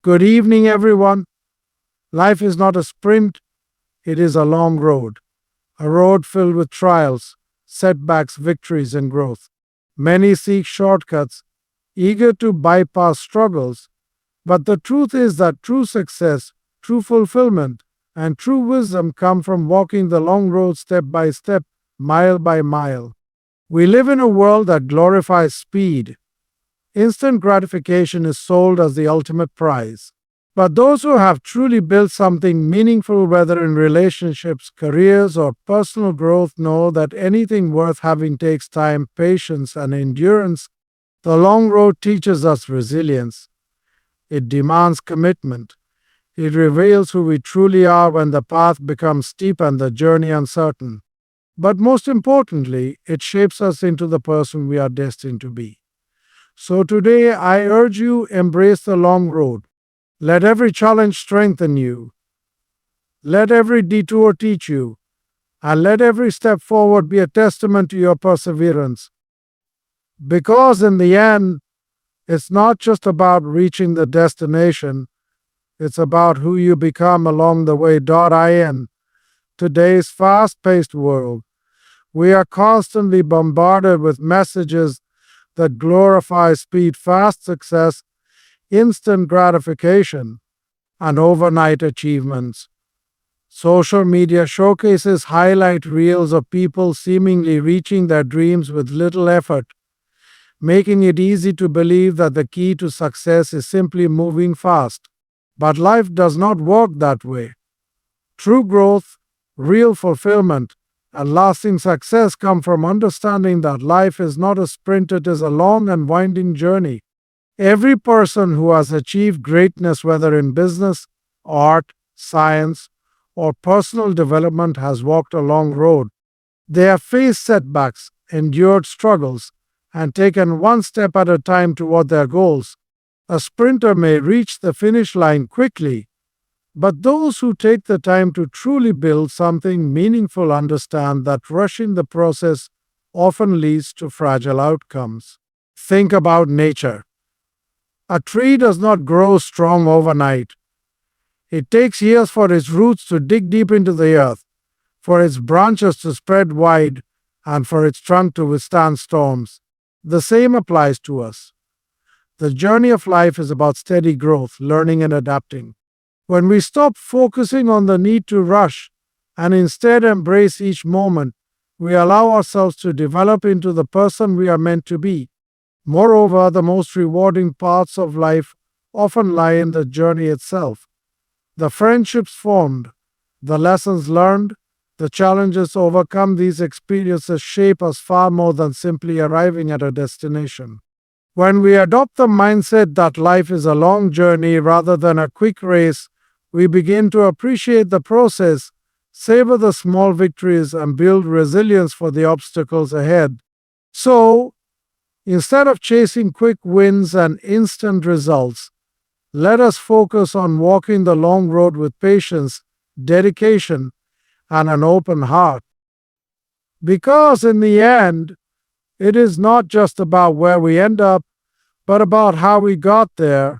Good evening, everyone. Life is not a sprint, it is a long road. A road filled with trials, setbacks, victories, and growth. Many seek shortcuts, eager to bypass struggles, but the truth is that true success, true fulfillment, and true wisdom come from walking the long road step by step, mile by mile. We live in a world that glorifies speed. Instant gratification is sold as the ultimate prize. But those who have truly built something meaningful, whether in relationships, careers, or personal growth, know that anything worth having takes time, patience, and endurance. The long road teaches us resilience. It demands commitment. It reveals who we truly are when the path becomes steep and the journey uncertain. But most importantly, it shapes us into the person we are destined to be. So today, I urge you, embrace the long road. Let every challenge strengthen you. Let every detour teach you. And let every step forward be a testament to your perseverance. Because in the end, it's not just about reaching the destination, it's about who you become along the way. In today's fast paced world, we are constantly bombarded with messages that glorify speed, fast success, instant gratification, and overnight achievements. Social media showcases highlight reels of people seemingly reaching their dreams with little effort, making it easy to believe that the key to success is simply moving fast. But life does not work that way. True growth, real fulfillment, and lasting success come from understanding that life is not a sprint, it is a long and winding journey. Every person who has achieved greatness, whether in business, art, science, or personal development, has walked a long road. They have faced setbacks, endured struggles, and taken one step at a time toward their goals. A sprinter may reach the finish line quickly, but those who take the time to truly build something meaningful understand that rushing the process often leads to fragile outcomes. Think about nature. A tree does not grow strong overnight. It takes years for its roots to dig deep into the earth, for its branches to spread wide, and for its trunk to withstand storms. The same applies to us. The journey of life is about steady growth, learning, and adapting. When we stop focusing on the need to rush and instead embrace each moment, we allow ourselves to develop into the person we are meant to be. Moreover, the most rewarding parts of life often lie in the journey itself. The friendships formed, the lessons learned, the challenges overcome. These experiences shape us far more than simply arriving at a destination. When we adopt the mindset that life is a long journey rather than a quick race, we begin to appreciate the process, savor the small victories, and build resilience for the obstacles ahead. So, instead of chasing quick wins and instant results, let us focus on walking the long road with patience, dedication, and an open heart. Because in the end, it is not just about where we end up, but about how we got there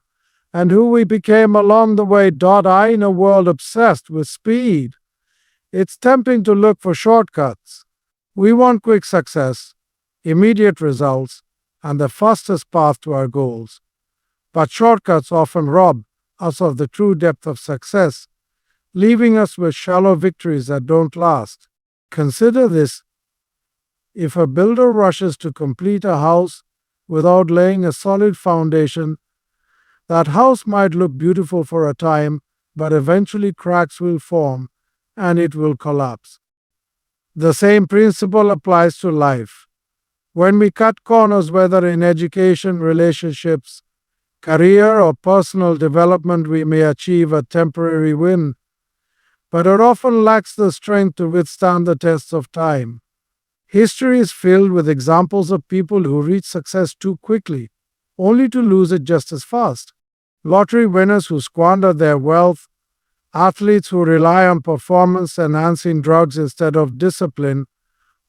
and who we became along the way. In a world obsessed with speed, it's tempting to look for shortcuts. We want quick success, immediate results, and the fastest path to our goals. But shortcuts often rob us of the true depth of success, leaving us with shallow victories that don't last. Consider this. If a builder rushes to complete a house without laying a solid foundation, that house might look beautiful for a time, but eventually cracks will form and it will collapse. The same principle applies to life. When we cut corners, whether in education, relationships, career, or personal development, we may achieve a temporary win, but it often lacks the strength to withstand the tests of time. History is filled with examples of people who reach success too quickly, only to lose it just as fast. Lottery winners who squander their wealth, athletes who rely on performance-enhancing drugs instead of discipline,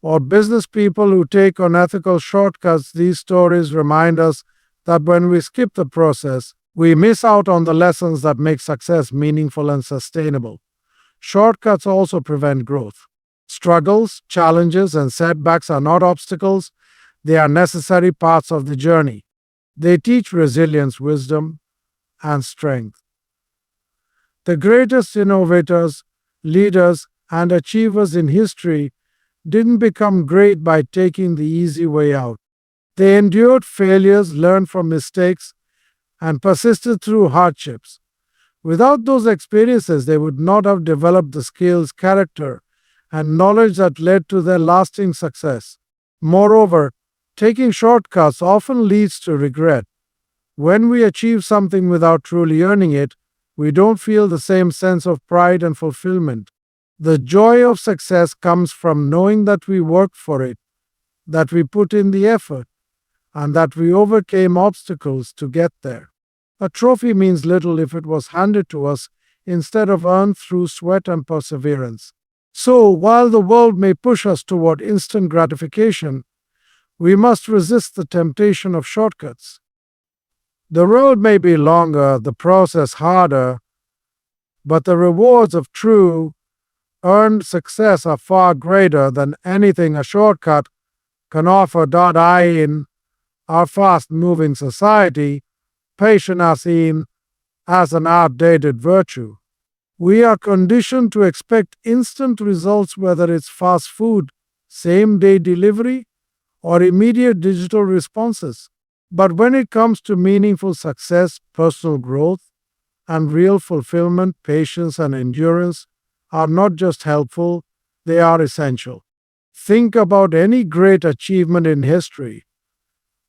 or business people who take unethical shortcuts. These stories remind us that when we skip the process, We miss out on the lessons that make success meaningful and sustainable. Shortcuts also prevent growth. Struggles, challenges, and setbacks are not obstacles, they are necessary parts of the journey. They teach resilience, wisdom, and strength. The greatest innovators, leaders, and achievers in history didn't become great by taking the easy way out. They endured failures, learned from mistakes, and persisted through hardships. Without those experiences, they would not have developed the skills, character, and knowledge that led to their lasting success. Moreover, taking shortcuts often leads to regret. When we achieve something without truly earning it, we don't feel the same sense of pride and fulfillment. The joy of success comes from knowing that we worked for it, that we put in the effort, and that we overcame obstacles to get there. A trophy means little if it was handed to us instead of earned through sweat and perseverance. So, while the world may push us toward instant gratification, we must resist the temptation of shortcuts. The road may be longer, the process harder, but the rewards of true, earned success are far greater than anything a shortcut can offer. In our fast-moving society, patience are seen as an outdated virtue. We are conditioned to expect instant results, whether it's fast food, same-day delivery, or immediate digital responses. But when it comes to meaningful success, personal growth, and real fulfillment, patience and endurance are not just helpful, they are essential. Think about any great achievement in history.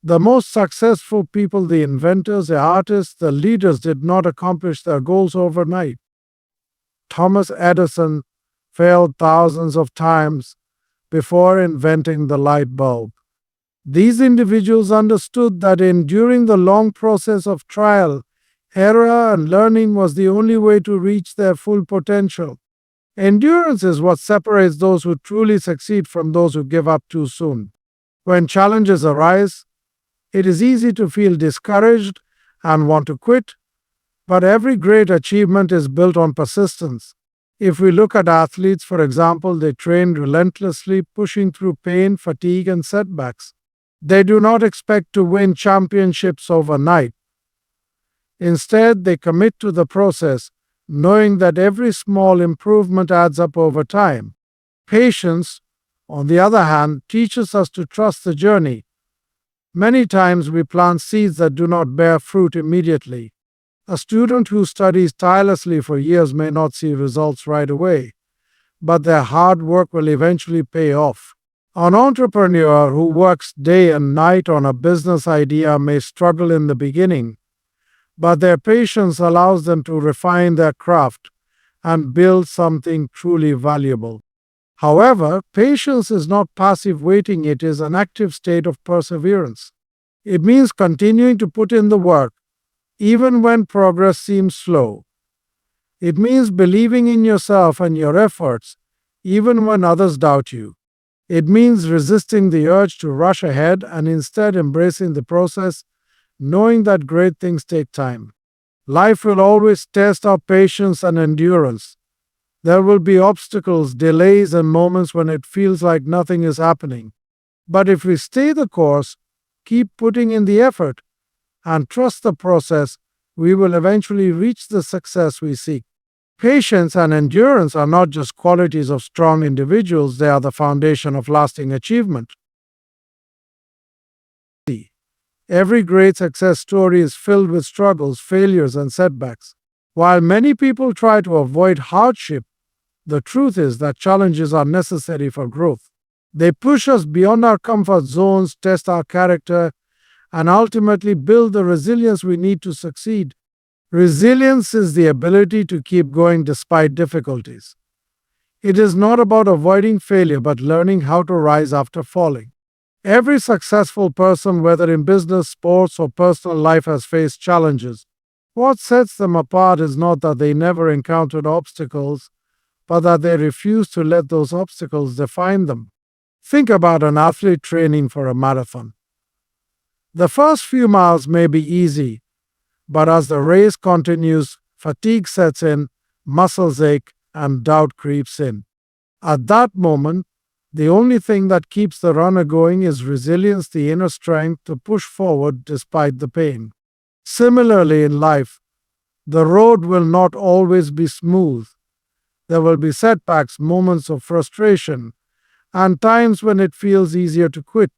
The most successful people, the inventors, the artists, the leaders, did not accomplish their goals overnight. Thomas Edison failed thousands of times before inventing the light bulb. These individuals understood that during the long process of trial, error, and learning was the only way to reach their full potential. Endurance is what separates those who truly succeed from those who give up too soon. When challenges arise, it is easy to feel discouraged and want to quit, but every great achievement is built on persistence. If we look at athletes, for example, they train relentlessly, pushing through pain, fatigue, and setbacks. They do not expect to win championships overnight. Instead, they commit to the process, knowing that every small improvement adds up over time. Patience, on the other hand, teaches us to trust the journey. Many times we plant seeds that do not bear fruit immediately. A student who studies tirelessly for years may not see results right away, but their hard work will eventually pay off. An entrepreneur who works day and night on a business idea may struggle in the beginning, but their patience allows them to refine their craft and build something truly valuable. However, patience is not passive waiting, it is an active state of perseverance. It means continuing to put in the work, even when progress seems slow. It means believing in yourself and your efforts, even when others doubt you. It means resisting the urge to rush ahead and instead embracing the process, knowing that great things take time. Life will always test our patience and endurance. There will be obstacles, delays, and moments when it feels like nothing is happening. But if we stay the course, keep putting in the effort, and trust the process, we will eventually reach the success we seek. Patience and endurance are not just qualities of strong individuals, they are the foundation of lasting achievement. Every great success story is filled with struggles, failures, and setbacks. While many people try to avoid hardship, the truth is that challenges are necessary for growth. They push us beyond our comfort zones, test our character, and ultimately build the resilience we need to succeed. Resilience is the ability to keep going despite difficulties. It is not about avoiding failure, but learning how to rise after falling. Every successful person, whether in business, sports, or personal life, has faced challenges. What sets them apart is not that they never encountered obstacles, but that they refuse to let those obstacles define them. Think about an athlete training for a marathon. The first few miles may be easy, But as the race continues, fatigue sets in, muscles ache, and doubt creeps in. At that moment, the only thing that keeps the runner going is resilience, the inner strength to push forward despite the pain. Similarly, in life, the road will not always be smooth. There will be setbacks, moments of frustration, and times when it feels easier to quit.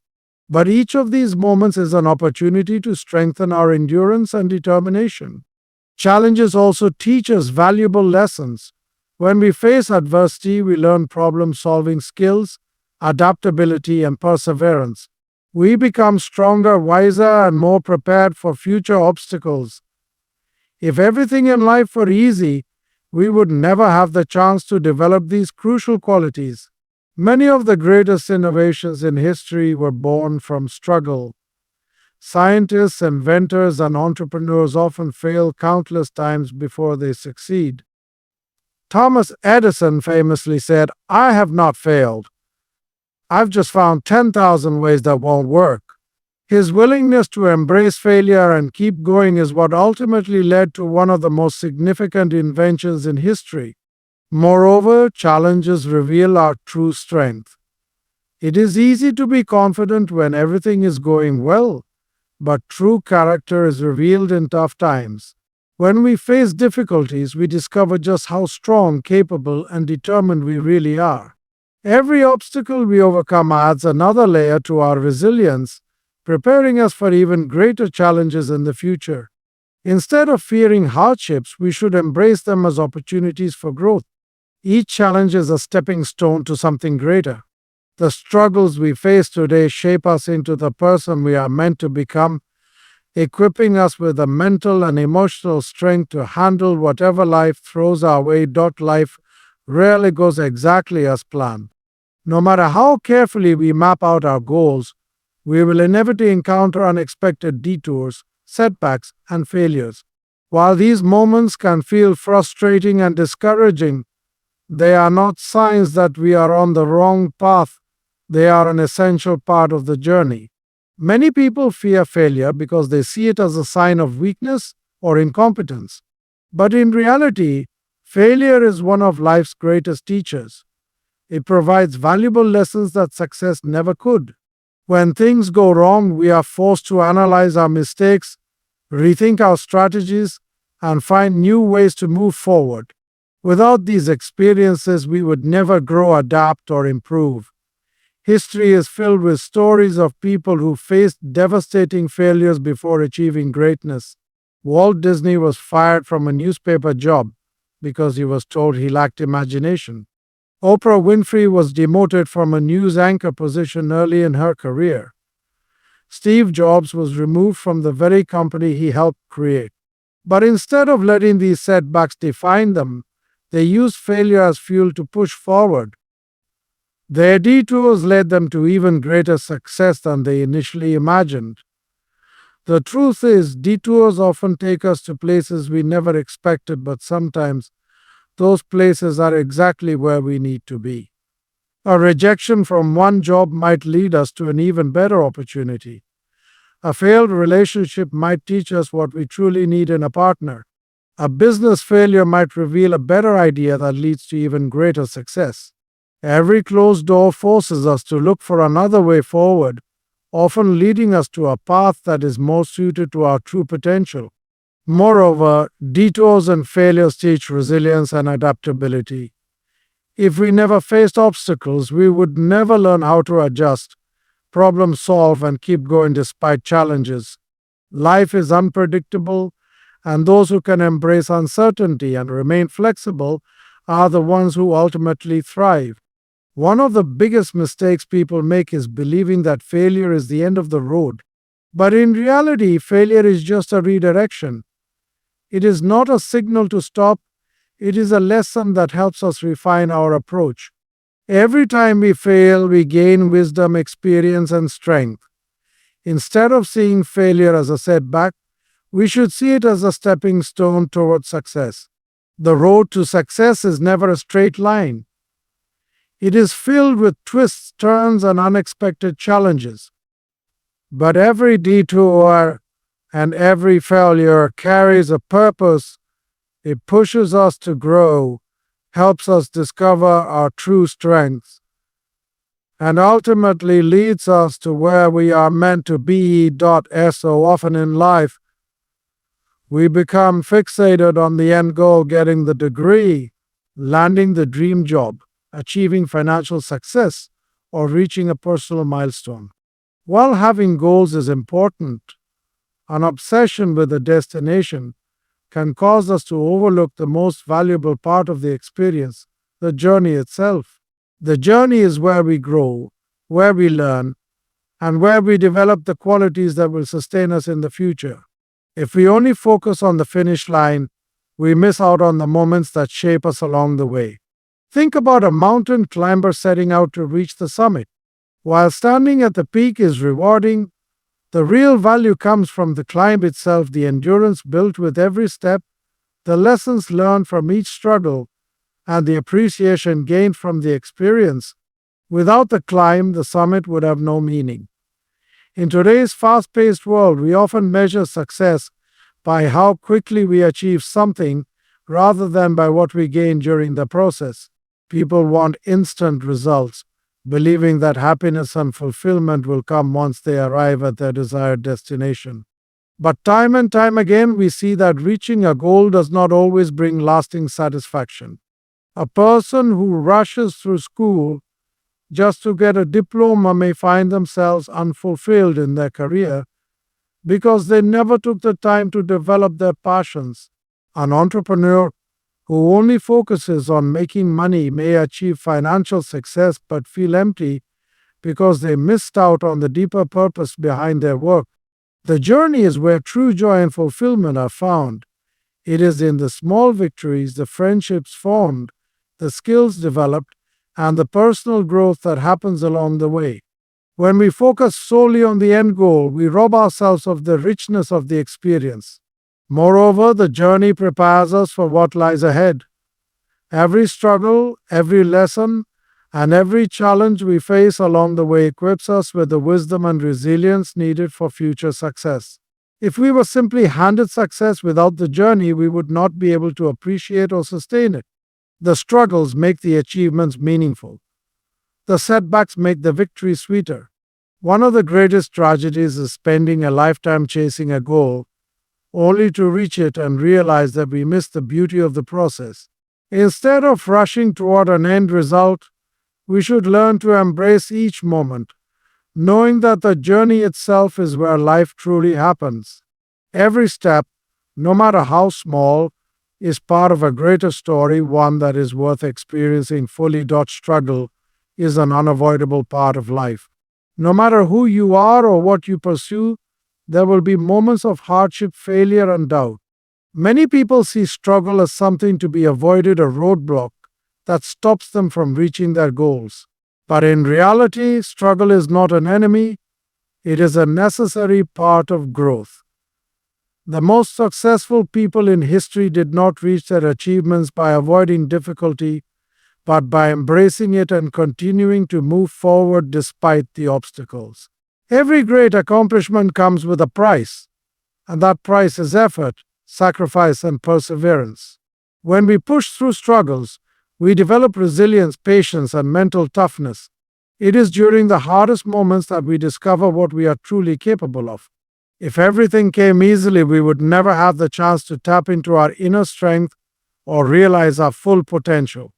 But each of these moments is an opportunity to strengthen our endurance and determination. Challenges also teach us valuable lessons. When we face adversity, we learn problem solving skills, adaptability, and perseverance. We become stronger, wiser, and more prepared for future obstacles. If everything in life were easy, we would never have the chance to develop these crucial qualities. Many of the greatest innovations in history were born from struggle. Scientists, inventors, and entrepreneurs often fail countless times before they succeed. Thomas Edison famously said, "I have not failed. I've just found 10,000 ways that won't work." His willingness to embrace failure and keep going is what ultimately led to one of the most significant inventions in history. Moreover, challenges reveal our true strength. It is easy to be confident when everything is going well, but true character is revealed in tough times. When we face difficulties, we discover just how strong, capable, and determined we really are. Every obstacle we overcome adds another layer to our resilience, preparing us for even greater challenges in the future. Instead of fearing hardships, we should embrace them as opportunities for growth. Each challenge is a stepping stone to something greater. The struggles we face today shape us into the person we are meant to become, equipping us with the mental and emotional strength to handle whatever life throws our way. Life rarely goes exactly as planned. No matter how carefully we map out our goals, we will inevitably encounter unexpected detours, setbacks, and failures. While these moments can feel frustrating and discouraging, they are not signs that we are on the wrong path. They are an essential part of the journey. Many people fear failure because they see it as a sign of weakness or incompetence. But in reality, failure is one of life's greatest teachers. It provides valuable lessons that success never could. When things go wrong, we are forced to analyze our mistakes, rethink our strategies, and find new ways to move forward. Without these experiences, we would never grow, adapt, or improve. History is filled with stories of people who faced devastating failures before achieving greatness. Walt Disney was fired from a newspaper job because he was told he lacked imagination. Oprah Winfrey was demoted from a news anchor position early in her career. Steve Jobs was removed from the very company he helped create. But instead of letting these setbacks define them, they used failure as fuel to push forward. Their detours led them to even greater success than they initially imagined. The truth is, detours often take us to places we never expected, but sometimes those places are exactly where we need to be. A rejection from one job might lead us to an even better opportunity. A failed relationship might teach us what we truly need in a partner. A business failure might reveal a better idea that leads to even greater success. Every closed door forces us to look for another way forward, often leading us to a path that is more suited to our true potential. Moreover, detours and failures teach resilience and adaptability. If we never faced obstacles, we would never learn how to adjust, problem solve, and keep going despite challenges. Life is unpredictable, and those who can embrace uncertainty and remain flexible are the ones who ultimately thrive. One of the biggest mistakes people make is believing that failure is the end of the road. But in reality, failure is just a redirection. It is not a signal to stop, it is a lesson that helps us refine our approach. Every time we fail, we gain wisdom, experience, and strength. Instead of seeing failure as a setback, we should see it as a stepping stone towards success. The road to success is never a straight line. It is filled with twists, turns, and unexpected challenges. But every detour And every failure carries a purpose. It pushes us to grow, helps us discover our true strengths, and ultimately leads us to where we are meant to be. So often in life, we become fixated on the end goal, getting the degree, landing the dream job, achieving financial success, or reaching a personal milestone. While having goals is important, an obsession with a destination can cause us to overlook the most valuable part of the experience, the journey itself. The journey is where we grow, where we learn, and where we develop the qualities that will sustain us in the future. If we only focus on the finish line, we miss out on the moments that shape us along the way. Think about a mountain climber setting out to reach the summit. While standing at the peak is rewarding, the real value comes from the climb itself, the endurance built with every step, the lessons learned from each struggle, and the appreciation gained from the experience. Without the climb, the summit would have no meaning. In today's fast-paced world, we often measure success by how quickly we achieve something rather than by what we gain during the process. People want instant results, believing that happiness and fulfillment will come once they arrive at their desired destination. But time and time again, we see that reaching a goal does not always bring lasting satisfaction. A person who rushes through school just to get a diploma may find themselves unfulfilled in their career because they never took the time to develop their passions. An entrepreneur who only focuses on making money may achieve financial success but feel empty because they missed out on the deeper purpose behind their work. The journey is where true joy and fulfillment are found. It is in the small victories, the friendships formed, the skills developed, and the personal growth that happens along the way. When we focus solely on the end goal, we rob ourselves of the richness of the experience. Moreover, the journey prepares us for what lies ahead. Every struggle, every lesson, and every challenge we face along the way equips us with the wisdom and resilience needed for future success. If we were simply handed success without the journey, we would not be able to appreciate or sustain it. The struggles make the achievements meaningful. The setbacks make the victory sweeter. One of the greatest tragedies is spending a lifetime chasing a goal, only to reach it and realize that we missed the beauty of the process. Instead of rushing toward an end result, we should learn to embrace each moment, knowing that the journey itself is where life truly happens. Every step, no matter how small, is part of a greater story, one that is worth experiencing fully. Struggle is an unavoidable part of life. No matter who you are or what you pursue, there will be moments of hardship, failure, and doubt. Many people see struggle as something to be avoided, a roadblock that stops them from reaching their goals. But in reality, struggle is not an enemy, it is a necessary part of growth. The most successful people in history did not reach their achievements by avoiding difficulty, but by embracing it and continuing to move forward despite the obstacles. Every great accomplishment comes with a price, and that price is effort, sacrifice, and perseverance. When we push through struggles, we develop resilience, patience, and mental toughness. It is during the hardest moments that we discover what we are truly capable of. If everything came easily, we would never have the chance to tap into our inner strength or realize our full potential.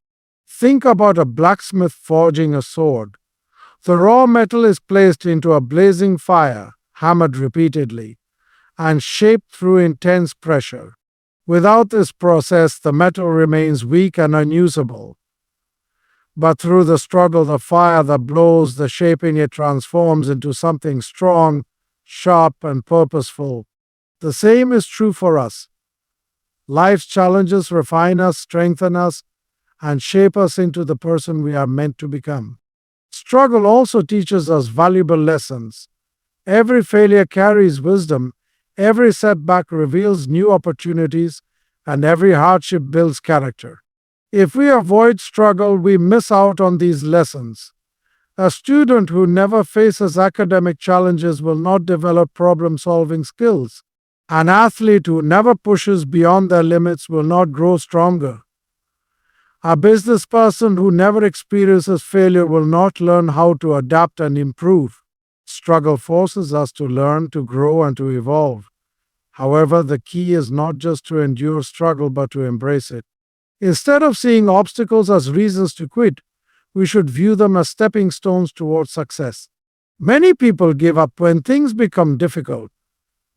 Think about a blacksmith forging a sword. The raw metal is placed into a blazing fire, hammered repeatedly, and shaped through intense pressure. Without this process, the metal remains weak and unusable. But through the struggle, the fire that blows the shaping, it transforms into something strong, sharp, and purposeful. The same is true for us. Life's challenges refine us, strengthen us, and shape us into the person we are meant to become. Struggle also teaches us valuable lessons. Every failure carries wisdom, every setback reveals new opportunities, and every hardship builds character. If we avoid struggle, we miss out on these lessons. A student who never faces academic challenges will not develop problem-solving skills. An athlete who never pushes beyond their limits will not grow stronger. A business person who never experiences failure will not learn how to adapt and improve. Struggle forces us to learn, to grow, and to evolve. However, the key is not just to endure struggle but to embrace it. Instead of seeing obstacles as reasons to quit, we should view them as stepping stones towards success. Many people give up when things become difficult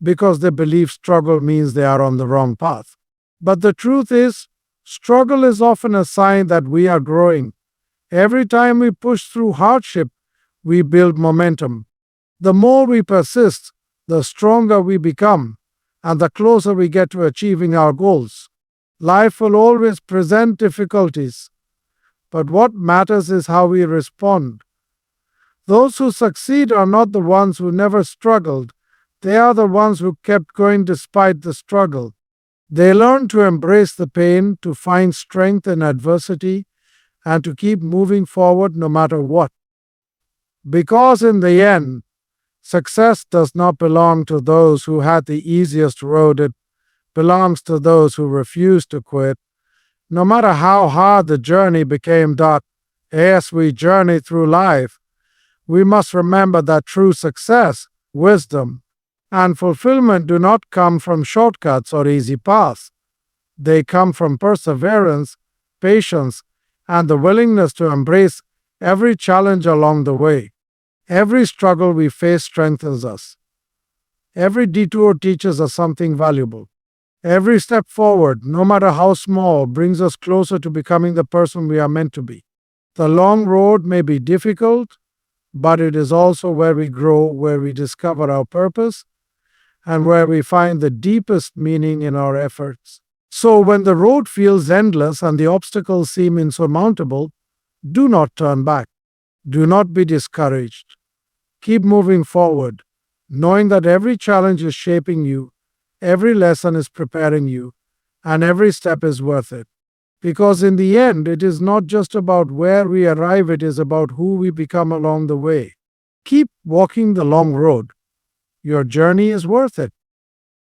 because they believe struggle means they are on the wrong path. But the truth is, struggle is often a sign that we are growing. Every time we push through hardship, we build momentum. The more we persist, the stronger we become, and the closer we get to achieving our goals. Life will always present difficulties, but what matters is how we respond. Those who succeed are not the ones who never struggled, they are the ones who kept going despite the struggle. They learned to embrace the pain, to find strength in adversity, and to keep moving forward no matter what. Because in the end, success does not belong to those who had the easiest road, it belongs to those who refuse to quit. No matter how hard the journey became, as we journey through life, we must remember that true success, wisdom, and fulfillment do not come from shortcuts or easy paths. They come from perseverance, patience, and the willingness to embrace every challenge along the way. Every struggle we face strengthens us. Every detour teaches us something valuable. Every step forward, no matter how small, brings us closer to becoming the person we are meant to be. The long road may be difficult, but it is also where we grow, where we discover our purpose, and where we find the deepest meaning in our efforts. So when the road feels endless and the obstacles seem insurmountable, do not turn back. Do not be discouraged. Keep moving forward, knowing that every challenge is shaping you, every lesson is preparing you, and every step is worth it. Because in the end, it is not just about where we arrive, it is about who we become along the way. Keep walking the long road. Your journey is worth it.